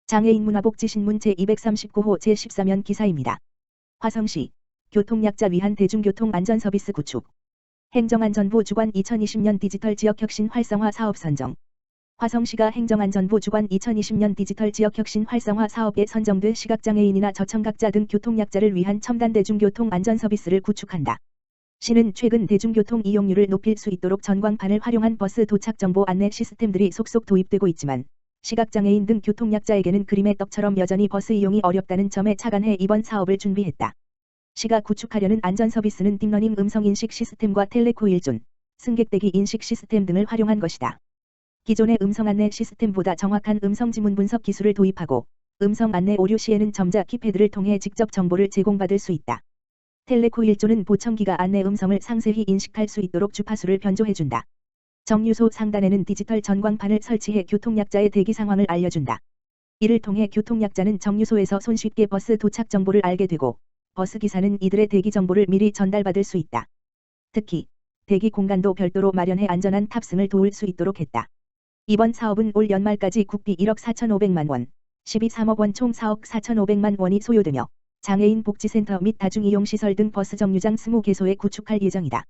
장애인 문화복지신문 제239호 제14면 기사입니다. 화성시 교통약자 위한 대중교통 안전서비스 구축. 행정안전부 주관 2020년 디지털 지역혁신 활성화 사업 선정. 화성시가 행정안전부 주관 2020년 디지털 지역혁신 활성화 사업에 선정된 시각장애인이나 저청각자 등 교통약자를 위한 첨단 대중교통 안전서비스를 구축한다. 시는 최근 대중교통 이용률을 높일 수 있도록 전광판을 활용한 버스 도착 정보 안내 시스템들이 속속 도입되고 있지만 시각장애인 등 교통약자에게는 그림의 떡처럼 여전히 버스 이용이 어렵다는 점에 착안해 이번 사업을 준비했다. 시가 구축하려는 안전서비스는 딥러닝 음성인식 시스템과 텔레코 일존, 승객대기 인식 시스템 등을 활용한 것이다. 기존의 음성 안내 시스템보다 정확한 음성 지문 분석 기술을 도입하고 음성 안내 오류 시에는 점자 키패드를 통해 직접 정보를 제공받을 수 있다. 텔레코 일존은 보청기가 안내 음성을 상세히 인식할 수 있도록 주파수를 변조해준다. 정류소 상단에는 디지털 전광판을 설치해 교통약자의 대기 상황을 알려준다. 이를 통해 교통약자는 정류소에서 손쉽게 버스 도착 정보를 알게 되고 버스 기사는 이들의 대기 정보를 미리 전달받을 수 있다. 특히 대기 공간도 별도로 마련해 안전한 탑승을 도울 수 있도록 했다. 이번 사업은 올 연말까지 국비 1억 4,500만 원, 12.3억 원 총 4억 4,500만 원이 소요되며 장애인 복지센터 및 다중이용시설 등 버스 정류장 20개소에 구축할 예정이다.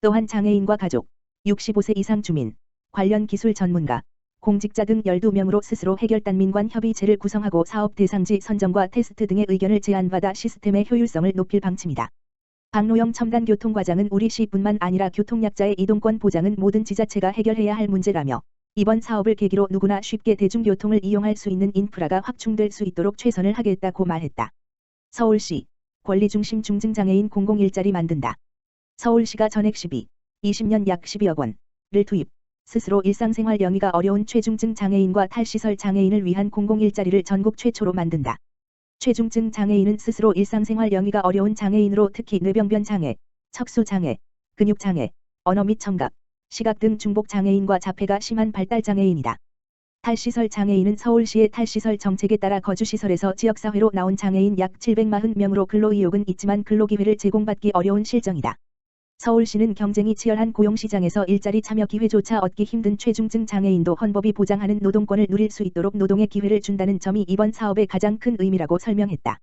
또한 장애인과 가족, 65세 이상 주민, 관련 기술 전문가, 공직자 등 12명으로 스스로 해결단민관 협의체를 구성하고 사업 대상지 선정과 테스트 등의 의견을 제안받아 시스템의 효율성을 높일 방침이다. 박노영 첨단 교통과장은 우리 시뿐만 아니라 교통약자의 이동권 보장은 모든 지자체가 해결해야 할 문제라며 이번 사업을 계기로 누구나 쉽게 대중교통을 이용할 수 있는 인프라가 확충될 수 있도록 최선을 하겠다고 말했다. 서울시 권리중심 중증장애인 공공일자리 만든다. 서울시가 전액 20년 약 12억 원을 투입, 스스로 일상생활 영위가 어려운 최중증 장애인과 탈시설 장애인을 위한 공공일자리를 전국 최초로 만든다. 최중증 장애인은 스스로 일상생활 영위가 어려운 장애인으로 특히 뇌병변 장애, 척수 장애, 근육 장애, 언어 및 청각, 시각 등 중복 장애인과 자폐가 심한 발달 장애인이다. 탈시설 장애인은 서울시의 탈시설 정책에 따라 거주시설에서 지역사회로 나온 장애인 약 740명으로 근로의욕은 있지만 근로기회를 제공받기 어려운 실정이다. 서울시는 경쟁이 치열한 고용시장에서 일자리 참여 기회조차 얻기 힘든 최중증 장애인도 헌법이 보장하는 노동권을 누릴 수 있도록 노동의 기회를 준다는 점이 이번 사업의 가장 큰 의미라고 설명했다.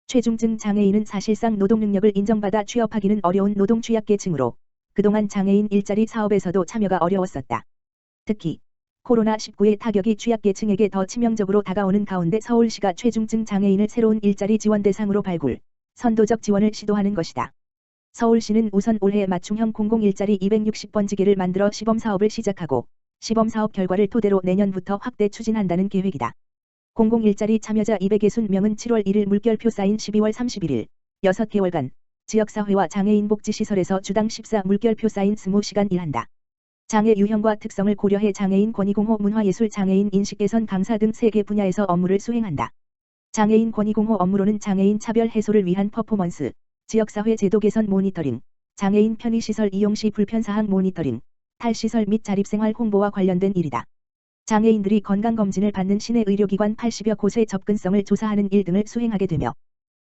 최중증 장애인은 사실상 노동 능력을 인정받아 취업하기는 어려운 노동 취약계층으로 그동안 장애인 일자리 사업에서도 참여가 어려웠었다. 특히 코로나19의 타격이 취약계층에게 더 치명적으로 다가오는 가운데 서울시가 최중증 장애인을 새로운 일자리 지원 대상으로 발굴, 선도적 지원을 시도하는 것이다. 서울시는 우선 올해 맞춤형 공공일자리 260번지기를 만들어 시범사업을 시작하고 시범사업 결과를 토대로 내년부터 확대 추진한다는 계획이다. 공공일자리 참여자 260명은 7월 1일 물결표 쌓인 12월 31일 6개월간 지역사회와 장애인 복지시설에서 주당 14 물결표 쌓인 20시간 일한다. 장애 유형과 특성을 고려해 장애인 권익옹호 문화예술 장애인 인식 개선 강사 등 3개 분야에서 업무를 수행한다. 장애인 권익옹호 업무로는 장애인 차별 해소를 위한 퍼포먼스, 지역사회 제도 개선 모니터링, 장애인 편의시설 이용 시 불편사항 모니터링, 탈시설 및 자립생활 홍보와 관련된 일이다. 장애인들이 건강검진을 받는 시내 의료기관 80여 곳의 접근성을 조사하는 일 등을 수행하게 되며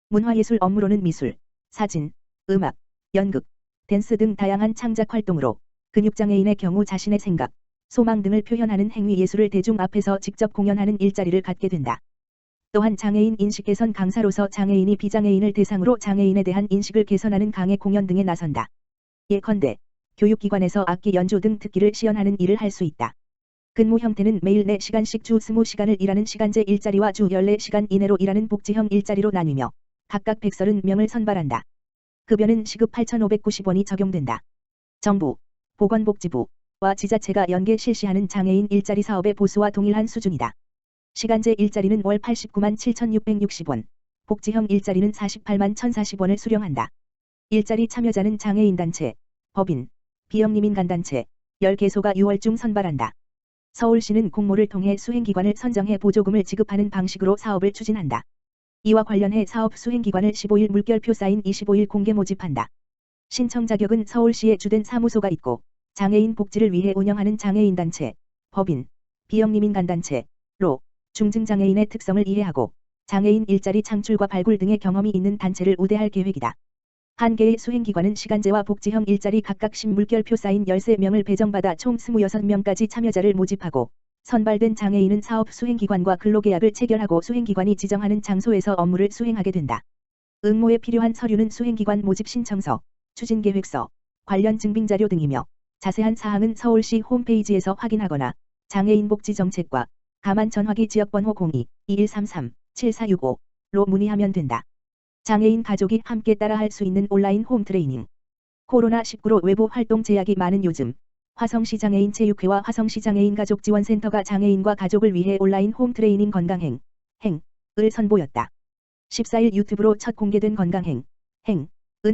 문화예술 업무로는 미술, 사진, 음악, 연극, 댄스 등 다양한 창작 활동으로 근육장애인의 경우 자신의 생각, 소망 등을 표현하는 행위예술을 대중 앞에서 직접 공연하는 일자리를 갖게 된다. 또한 장애인 인식 개선 강사로서 장애인이 비장애인을 대상으로 장애인에 대한 인식을 개선하는 강의 공연 등에 나선다. 예컨대 교육기관에서 악기 연주 등 특기를 시연하는 일을 할 수 있다. 근무 형태는 매일 4시간씩 주 20시간을 일하는 시간제 일자리와 주 14시간 이내로 일하는 복지형 일자리로 나뉘며 각각 130명을 선발한다. 급여는 시급 8,590원이 적용된다. 정부, 보건복지부와 지자체가 연계 실시하는 장애인 일자리 사업의 보수와 동일한 수준이다. 시간제 일자리는 월 89만 7,660원, 복지형 일자리는 48만 1,040원을 수령한다. 일자리 참여자는 장애인단체, 법인, 비영리민간단체, 10개소가 6월 중 선발한다. 서울시는 공모를 통해 수행기관을 선정해 보조금을 지급하는 방식으로 사업을 추진한다. 이와 관련해 사업 수행기관을 15일 물결표 쌓인 25일 공개 모집한다. 신청 자격은 서울시에 주된 사무소가 있고 장애인 복지를 위해 운영하는 장애인단체, 법인, 비영리민간단체로 중증장애인의 특성을 이해하고 장애인 일자리 창출과 발굴 등의 경험이 있는 단체를 우대할 계획이다. 한 개의 수행기관은 시간제와 복지형 일자리 각각 10물결표 쌓인 13명을 배정받아 총 26명까지 참여자를 모집하고 선발된 장애인은 사업 수행기관과 근로계약을 체결하고 수행기관이 지정하는 장소에서 업무를 수행하게 된다. 응모에 필요한 서류는 수행기관 모집 신청서, 추진계획서, 관련 증빙자료 등이며 자세한 사항은 서울시 홈페이지에서 확인하거나 장애인복지정책과 가만전화기 지역번호 02-2133-7465로 문의하면 된다. 장애인 가족이 함께 따라 할 수 있는 온라인 홈트레이닝. 코로나19로 외부 활동 제약이 많은 요즘 화성시 장애인체육회와 화성시 장애인가족지원센터가 장애인과 가족을 위해 온라인 홈트레이닝 건강행을 선보였다. 14일 유튜브로 첫 공개된 건강행은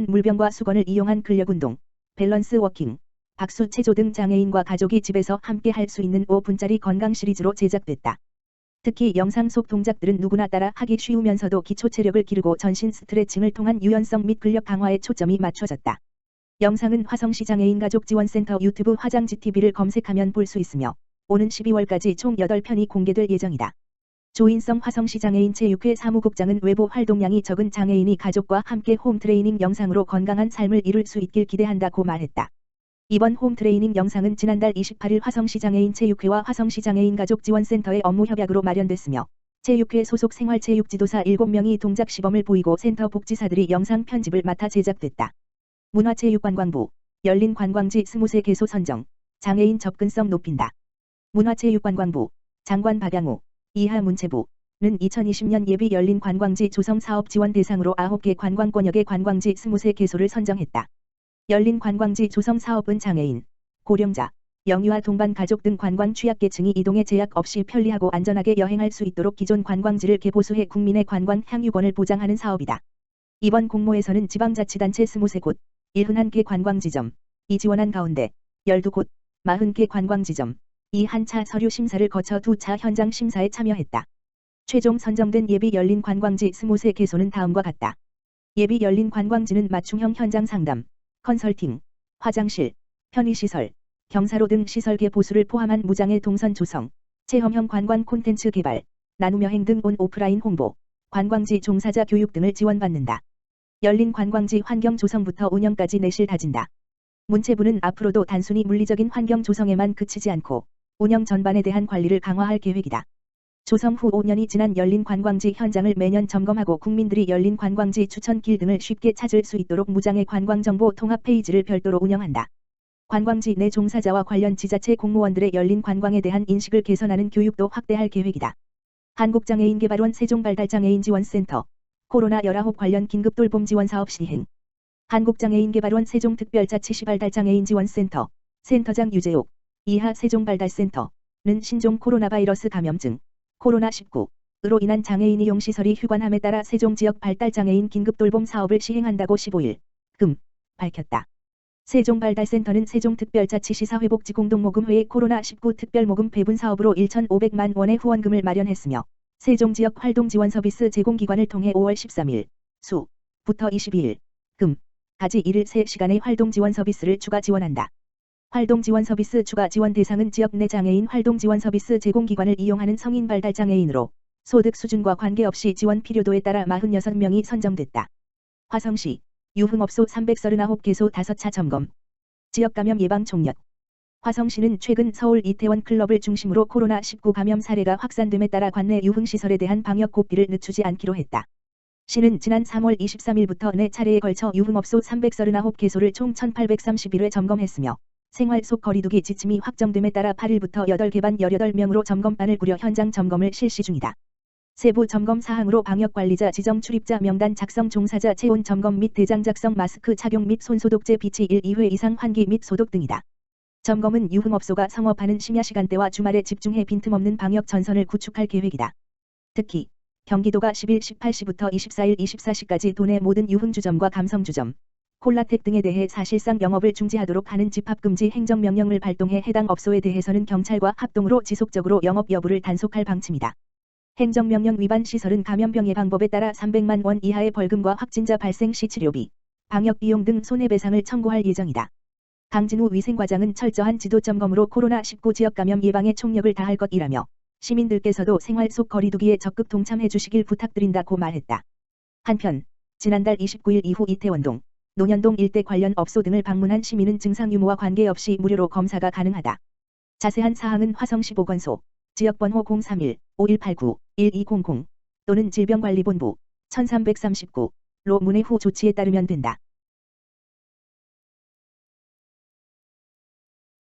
물병과 수건을 이용한 근력운동, 밸런스 워킹, 박수 체조 등 장애인과 가족이 집에서 함께 할 수 있는 5분짜리 건강 시리즈로 제작됐다. 특히 영상 속 동작들은 누구나 따라 하기 쉬우면서도 기초 체력을 기르고 전신 스트레칭을 통한 유연성 및 근력 강화에 초점이 맞춰졌다. 영상은 화성시 장애인가족지원센터 유튜브 화장지TV를 검색하면 볼 수 있으며 오는 12월까지 총 8편이 공개될 예정이다. 조인성 화성시 장애인체육회 사무국장은 외부 활동량이 적은 장애인이 가족과 함께 홈트레이닝 영상으로 건강한 삶을 이룰 수 있길 기대한다고 말했다. 이번 홈트레이닝 영상은 지난달 28일 화성시 장애인체육회와 화성시 장애인가족지원센터의 업무 협약으로 마련됐으며 체육회 소속 생활체육지도사 7명이 동작 시범을 보이고 센터 복지사들이 영상 편집을 맡아 제작됐다. 문화체육관광부, 열린 관광지 23개소 선정, 장애인 접근성 높인다. 문화체육관광부, 장관 박양호, 이하 문체부는 2020년 예비 열린 관광지 조성 사업 지원 대상으로 9개 관광권역의 관광지 23개소를 선정했다. 열린 관광지 조성 사업은 장애인, 고령자, 영유아 동반 가족 등 관광 취약계층이 이동에 제약 없이 편리하고 안전하게 여행할 수 있도록 기존 관광지를 개보수해 국민의 관광 향유권을 보장하는 사업이다. 이번 공모에서는 지방자치단체 23곳, 71개 관광지점, 이 지원한 가운데 12곳, 40개 관광지점, 이 한 차 서류 심사를 거쳐 2차 현장 심사에 참여했다. 최종 선정된 예비 열린 관광지 23개소는 다음과 같다. 예비 열린 관광지는 맞춤형 현장 상담, 컨설팅, 화장실, 편의시설, 경사로 등 시설계 보수를 포함한 무장애 동선 조성, 체험형 관광 콘텐츠 개발, 나눔 여행 등 온 오프라인 홍보, 관광지 종사자 교육 등을 지원받는다. 열린 관광지 환경 조성부터 운영까지 내실 다진다. 문체부는 앞으로도 단순히 물리적인 환경 조성에만 그치지 않고 운영 전반에 대한 관리를 강화할 계획이다. 조성 후 5년이 지난 열린 관광지 현장을 매년 점검하고 국민들이 열린 관광지 추천길 등을 쉽게 찾을 수 있도록 무장애 관광정보 통합 페이지를 별도로 운영한다. 관광지 내 종사자와 관련 지자체 공무원들의 열린 관광에 대한 인식을 개선하는 교육도 확대할 계획이다. 한국장애인개발원 세종발달장애인지원센터 코로나19 관련 긴급돌봄 지원사업 시행. 한국장애인개발원 세종특별자치시발달장애인지원센터 센터장 유재옥 이하 세종발달센터는 신종 코로나 바이러스 감염증 코로나19로 인한 장애인 이용 시설이 휴관함에 따라 세종 지역 발달장애인 긴급돌봄 사업을 시행한다고 15일 밝혔다. 세종발달센터는 세종특별자치시 사회복지공동모금회의 코로나19 특별모금 배분 사업으로 1,500만 원의 후원금을 마련했으며 세종지역 활동지원서비스 제공기관을 통해 5월 13일 부터 22일 까지 1일 3시간의 활동지원서비스를 추가 지원한다. 활동지원서비스 추가 지원 대상은 지역 내 장애인 활동지원서비스 제공기관을 이용하는 성인 발달장애인으로 소득 수준과 관계없이 지원 필요도에 따라 46명이 선정됐다. 화성시 유흥업소 339개소 5차 점검. 지역감염 예방 총력. 화성시는 최근 서울 이태원 클럽을 중심으로 코로나19 감염 사례가 확산됨에 따라 관내 유흥시설에 대한 방역 고삐를 늦추지 않기로 했다. 시는 지난 3월 23일부터 4차례에 걸쳐 유흥업소 339개소를 총 1831회 점검했으며 생활 속 거리두기 지침이 확정됨에 따라 8일부터 8개 반 18명으로 점검반을 꾸려 현장 점검을 실시 중이다. 세부 점검 사항으로 방역관리자 지정 출입자 명단 작성 종사자 체온 점검 및 대장 작성 마스크 착용 및 손소독제 비치 1, 2회 이상 환기 및 소독 등이다. 점검은 유흥업소가 성업하는 심야 시간대와 주말에 집중해 빈틈없는 방역 전선을 구축할 계획이다. 특히 경기도가 10일 18시부터 24일 24시까지 도내 모든 유흥주점과 감성주점, 콜라텍 등에 대해 사실상 영업을 중지하도록 하는 집합금지 행정명령을 발동해 해당 업소에 대해서는 경찰과 합동으로 지속적으로 영업 여부를 단속할 방침이다. 행정명령 위반 시설은 감염병 예방법에 따라 300만 원 이하의 벌금과 확진자 발생 시 치료비, 방역비용 등 손해배상을 청구할 예정이다. 강진우 위생과장은 철저한 지도점검으로 코로나19 지역감염 예방에 총력을 다할 것이라며 시민들께서도 생활 속 거리두기에 적극 동참해 주시길 부탁드린다고 말했다. 한편 지난달 29일 이후 이태원동, 논현동 일대 관련 업소 등을 방문한 시민은 증상 유무와 관계없이 무료로 검사가 가능하다. 자세한 사항은 화성시 보건소 지역번호 031-5189-1200 또는 질병관리본부 1339로 문의 후 조치에 따르면 된다.